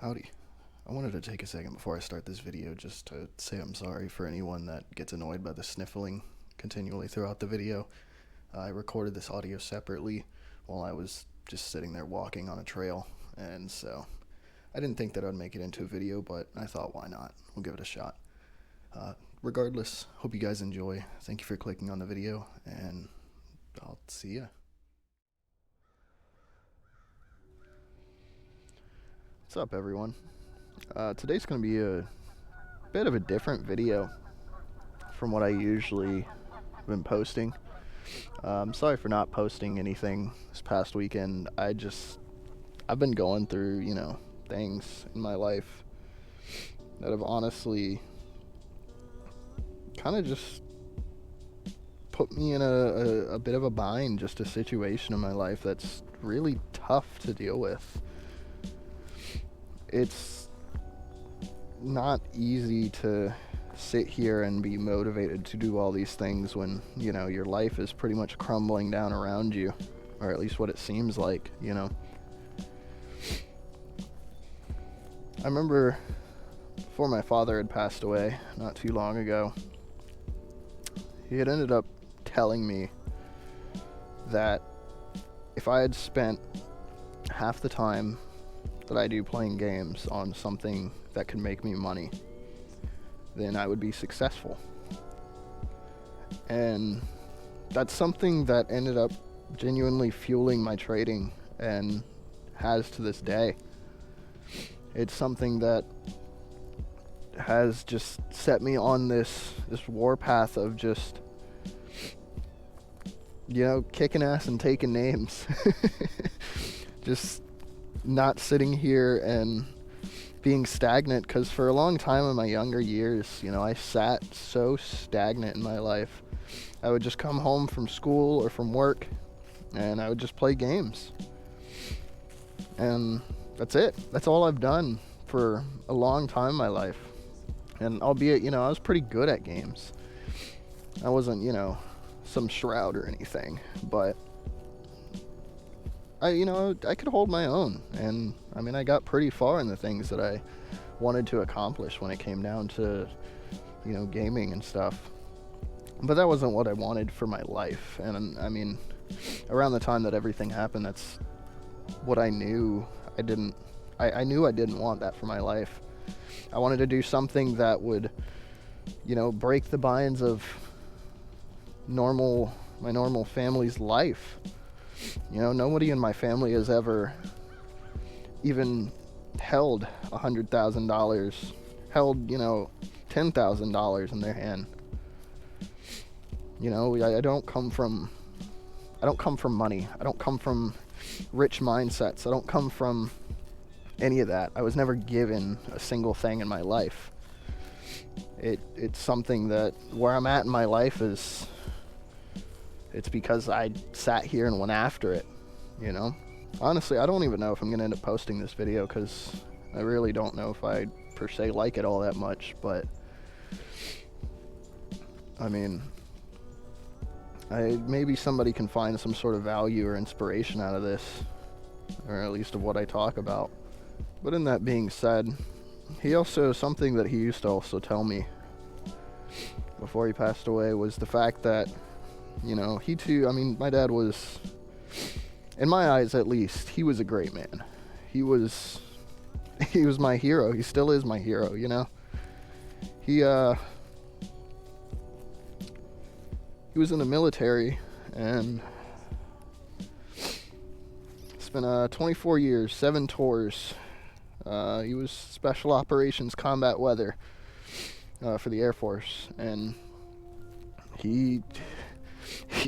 Howdy. I wanted to take a second before I start this video just to say I'm sorry for anyone that gets annoyed by the sniffling continually throughout the video. I recorded this audio separately while I was just sitting there walking on a trail, and so I didn't think that I'd make it into a video, but I thought, why not? We'll give it a shot. Regardless, hope you guys enjoy. Thank you for clicking on the video, and I'll see ya. What's up, everyone? Today's going to be a bit of a different video from what I usually have been posting. I'm sorry for not posting anything this past weekend. I've been going through, things in my life that have honestly kind of just put me in a bit of a bind, just a situation in my life that's really tough to deal with. It's not easy to sit here and be motivated to do all these things when, your life is pretty much crumbling down around you, or at least what it seems like, I remember before my father had passed away not too long ago, he had ended up telling me that if I had spent half the time that I do playing games on something that could make me money, then I would be successful. And that's something that ended up genuinely fueling my trading and has to this day. It's something that has just set me on this warpath of just, kicking ass and taking names. Just not sitting here and being stagnant, because for a long time in my younger years, I sat so stagnant in my life. I would just come home from school or from work and I would just play games, and that's it. That's all I've done for a long time in my life. And albeit, I was pretty good at games. I wasn't, some shroud or anything, but I could hold my own, and I got pretty far in the things that I wanted to accomplish when it came down to, gaming and stuff. But that wasn't what I wanted for my life, and around the time that everything happened, that's what I knew. I knew I didn't want that for my life. I wanted to do something that would, break the binds of my normal family's life. Nobody in my family has ever even held $100,000, held, $10,000 in their hand. I don't come from money. I don't come from rich mindsets. I don't come from any of that. I was never given a single thing in my life. It's something that where I'm at in my life it's because I sat here and went after it, Honestly, I don't even know if I'm going to end up posting this video, because I really don't know if I per se like it all that much, but maybe somebody can find some sort of value or inspiration out of this, or at least of what I talk about. But in that being said, something that he used to also tell me before he passed away was the fact that, he too, my dad was, in my eyes at least, he was a great man. He was my hero. He still is my hero, He was in the military and spent 24 years, 7 tours. He was Special Operations Combat Weather for the Air Force, and he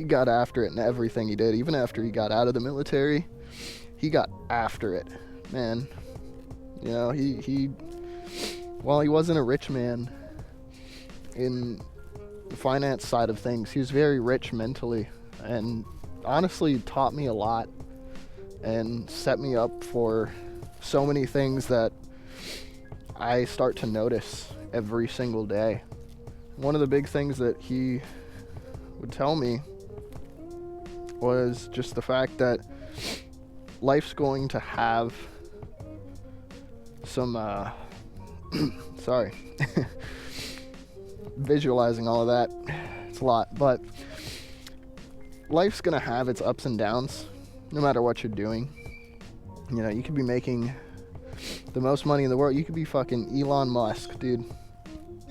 got after it in everything he did. Even after he got out of the military, he got after it, man. While he wasn't a rich man in the finance side of things, he was very rich mentally, and honestly taught me a lot and set me up for so many things that I start to notice every single day. One of the big things that he would tell me was just the fact that life's going to have some sorry, visualizing all of that, it's a lot, but life's gonna have its ups and downs no matter what you're doing. You know, you could be making the most money in the world. You could be fucking Elon Musk, dude,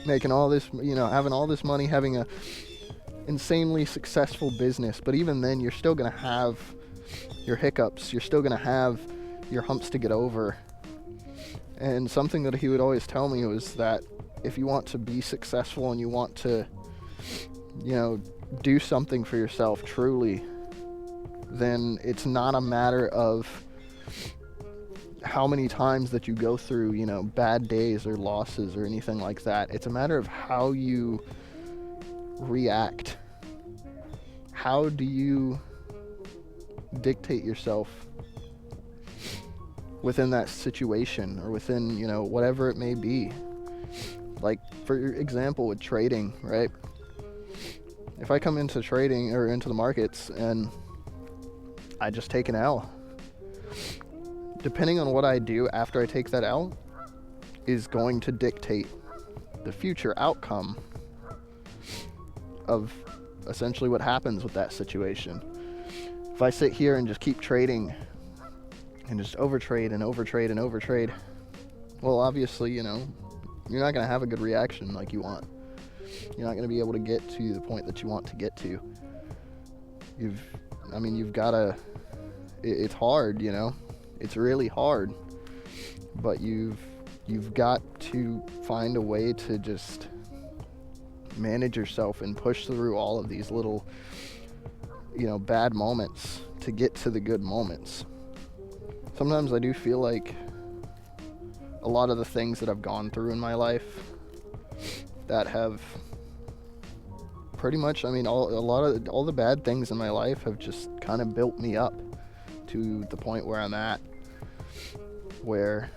making all this, you know, having all this money, having a insanely successful business, but even then you're still gonna have your hiccups, you're still gonna have your humps to get over. And something that he would always tell me was that if you want to be successful and you want to, you know, do something for yourself truly, then it's not a matter of how many times that you go through, you know, bad days or losses or anything like that. It's a matter of how you react. How do you dictate yourself within that situation, or within, you know, whatever it may be? Like, for example, with trading, right? If I come into trading or into the markets and I just take an L, depending on what I do after I take that L is going to dictate the future outcome of essentially what happens with that situation. If I sit here and just keep trading and just overtrade and overtrade and overtrade, well, obviously, you know, you're not going to have a good reaction like you want. You're not going to be able to get to the point that you want to get to. You've got to, it's hard, you know, it's really hard, but you've got to find a way to just manage yourself and push through all of these little, you know, bad moments to get to the good moments. Sometimes I do feel like a lot of the things that I've gone through in my life that have pretty much, all the bad things in my life have just kind of built me up to the point where I'm at, where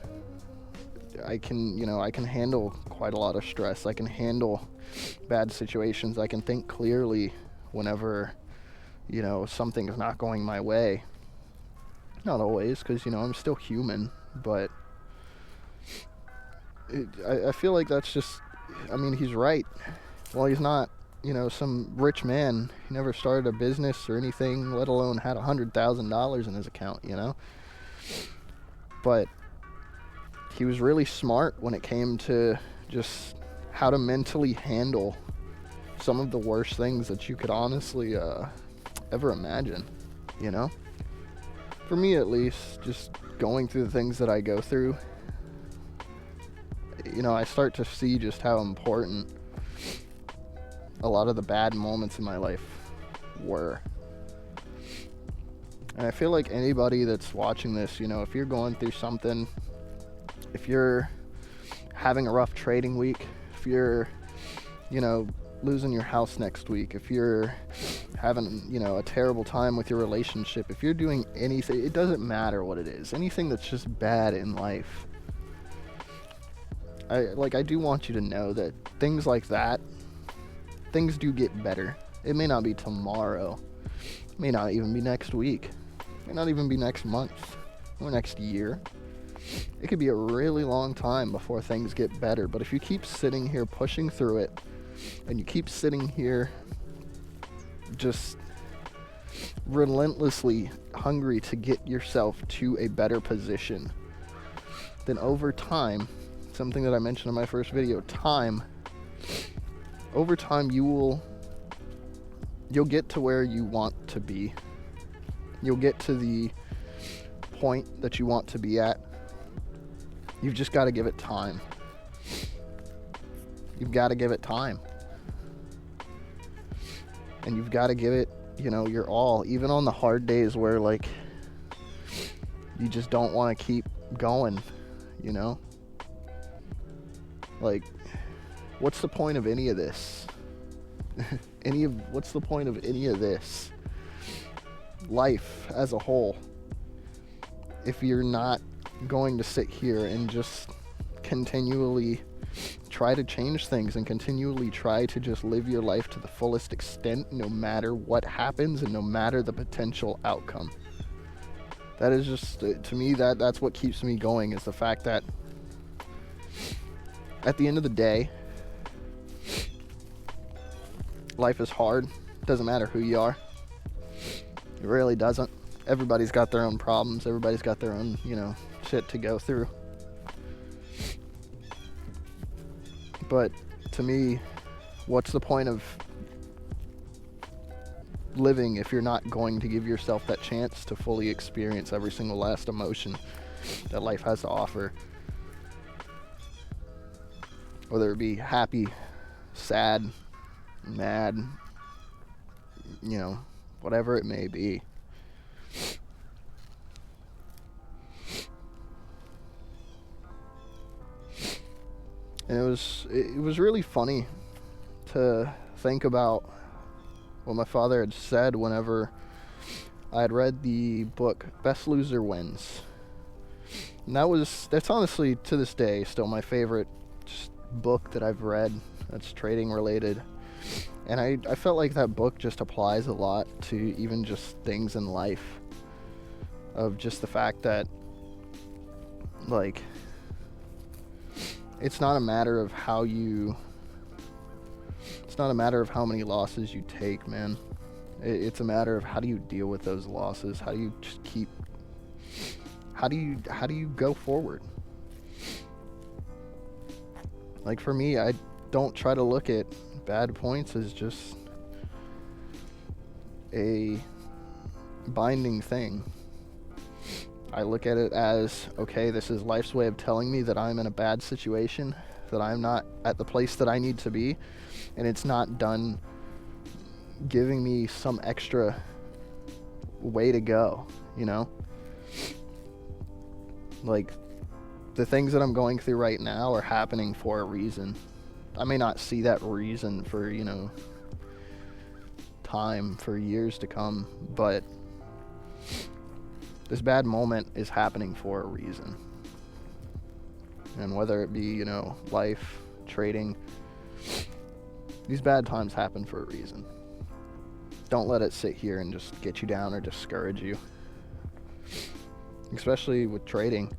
I can handle quite a lot of stress. I can handle bad situations. I can think clearly whenever, you know, something's not going my way. Not always, because, you know, I'm still human, but I feel like that's just, he's right. Well, he's not, you know, some rich man. He never started a business or anything, let alone had $100,000 in his account, you know. But he was really smart when it came to just how to mentally handle some of the worst things that you could honestly ever imagine, you know. For me, at least, just going through the things that I go through, you know, I start to see just how important a lot of the bad moments in my life were. And I feel like anybody that's watching this, you know, if you're going through something, if you're having a rough trading week, if you're, you know, losing your house next week, if you're having, you know, a terrible time with your relationship, if you're doing anything, it doesn't matter what it is, anything that's just bad in life, I do want you to know that things like that, things do get better. It may not be tomorrow, it may not even be next week, it may not even be next month or next year. It could be a really long time before things get better. But if you keep sitting here pushing through it, and you keep sitting here just relentlessly hungry to get yourself to a better position, then over time, something that I mentioned in my first video, over time you'll get to where you want to be. You'll get to the point that you want to be at. You've just got to give it time. You've got to give it time. And you've got to give it, you know, your all, even on the hard days where, like, you just don't want to keep going, you know? Like, what's the point of any of this? What's the point of any of this? Life as a whole, if you're not going to sit here and just continually try to change things and continually try to just live your life to the fullest extent, no matter what happens and no matter the potential outcome. That is just, to me, that's what keeps me going, is the fact that at the end of the day, life is hard. Doesn't matter who you are. It really doesn't. Everybody's got their own problems. Everybody's got their own, shit to go through. But to me, what's the point of living if you're not going to give yourself that chance to fully experience every single last emotion that life has to offer? Whether it be happy, sad, mad, whatever it may be. And it was really funny to think about what my father had said whenever I had read the book Best Loser Wins. And that's honestly to this day still my favorite book that I've read that's trading related. And I felt like that book just applies a lot to even just things in life, of just the fact that, like, it's not a matter of how many losses you take, man. It's a matter of how do you deal with those losses? How do you just how do you go forward? Like, for me, I don't try to look at bad points as just a binding thing. I look at it as, okay, this is life's way of telling me that I'm in a bad situation, that I'm not at the place that I need to be, and it's not done giving me some extra way to go, Like, the things that I'm going through right now are happening for a reason. I may not see that reason for, time, for years to come, but this bad moment is happening for a reason. And whether it be, life, trading, these bad times happen for a reason. Don't let it sit here and just get you down or discourage you. Especially with trading.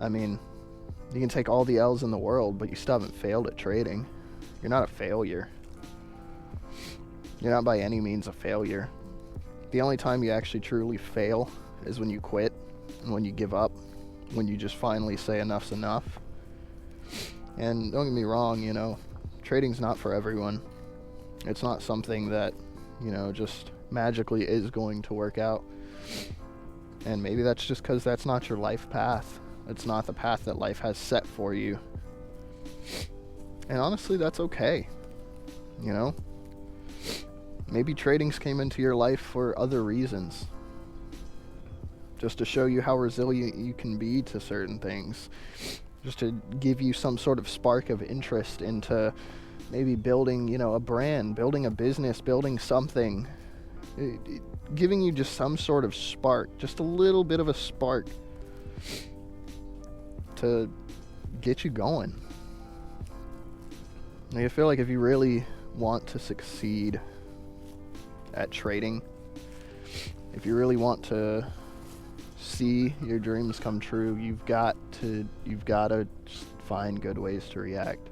I mean, you can take all the L's in the world, but you still haven't failed at trading. You're not a failure. You're not by any means a failure. The only time you actually truly fail is when you quit and when you give up, when you just finally say enough's enough. And don't get me wrong, trading's not for everyone. It's not something that, just magically is going to work out. And maybe that's just because that's not your life path. It's not the path that life has set for you. And honestly, that's okay. Maybe tradings came into your life for other reasons. Just to show you how resilient you can be to certain things. Just to give you some sort of spark of interest into maybe building, a brand, building a business, building something. Giving you just some sort of spark, just a little bit of a spark to get you going. Like, I feel like if you really want to succeed at trading, if you really want to see your dreams come true, you've got to just find good ways to react.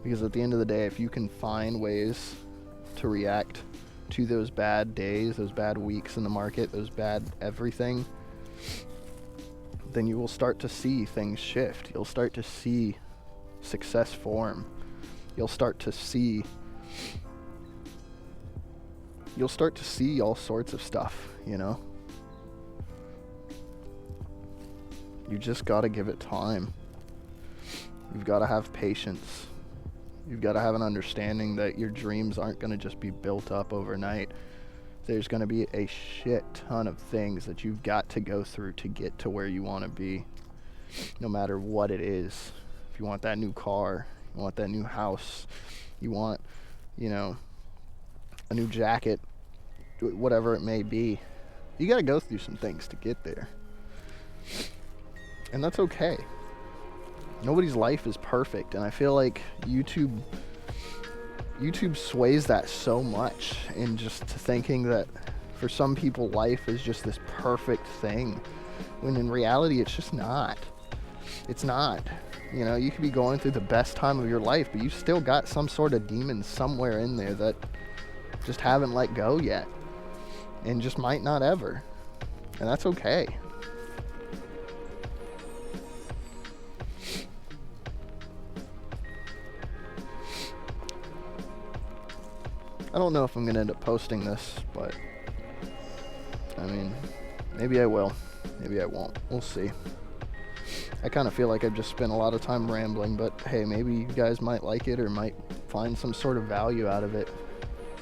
Because at the end of the day, if you can find ways to react to those bad days, those bad weeks in the market, those bad everything, then you will start to see things shift. You'll start to see success form. You'll start to see all sorts of stuff, You just got to give it time. You've got to have patience. You've got to have an understanding that your dreams aren't going to just be built up overnight. There's going to be a shit ton of things that you've got to go through to get to where you want to be, no matter what it is. If you want that new car, you want that new house, you want, a new jacket, whatever it may be, you got to go through some things to get there. And that's okay. Nobody's life is perfect, and I feel like YouTube sways that so much in just thinking that for some people life is just this perfect thing, when in reality it's just not. It's not. You know, you could be going through the best time of your life, but you've still got some sort of demon somewhere in there that just haven't let go yet, and just might not ever. And that's okay. I don't know if I'm going to end up posting this, but I mean, maybe I will. Maybe I won't. We'll see. I kind of feel like I've just spent a lot of time rambling, but hey, maybe you guys might like it or might find some sort of value out of it.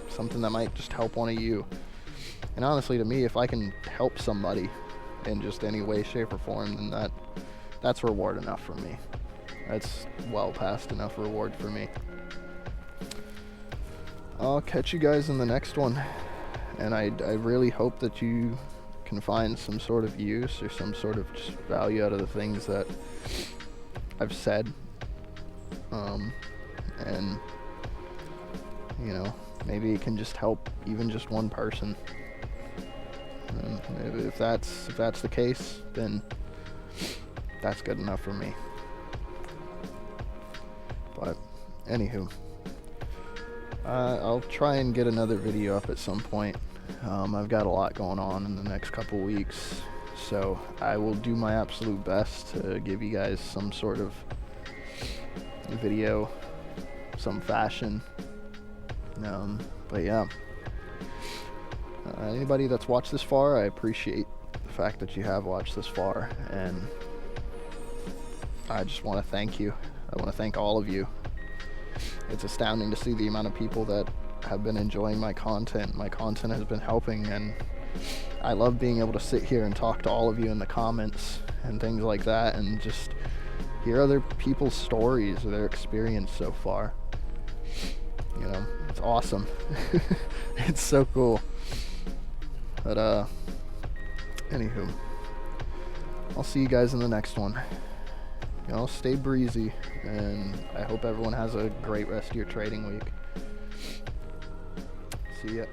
Something that might just help one of you. And honestly, to me, if I can help somebody in just any way, shape, or form, then that's reward enough for me. That's well past enough reward for me. I'll catch you guys in the next one. And I really hope that you can find some sort of use or some sort of just value out of the things that I've said. And, you know, maybe it can just help even just one person. And maybe if that's the case, then that's good enough for me. But anywho, I'll try and get another video up at some point. I've got a lot going on in the next couple weeks, so I will do my absolute best to give you guys some sort of video, some fashion. But yeah, anybody that's watched this far, I appreciate the fact that you have watched this far, and I just want to thank you. I want to thank all of you. It's astounding to see the amount of people that have been enjoying my content. My content has been helping, and I love being able to sit here and talk to all of you in the comments and things like that, and just hear other people's stories or their experience so far. You know, it's awesome. It's so cool. But anywho, I'll see you guys in the next one. You know, stay breezy, and I hope everyone has a great rest of your trading week. See ya.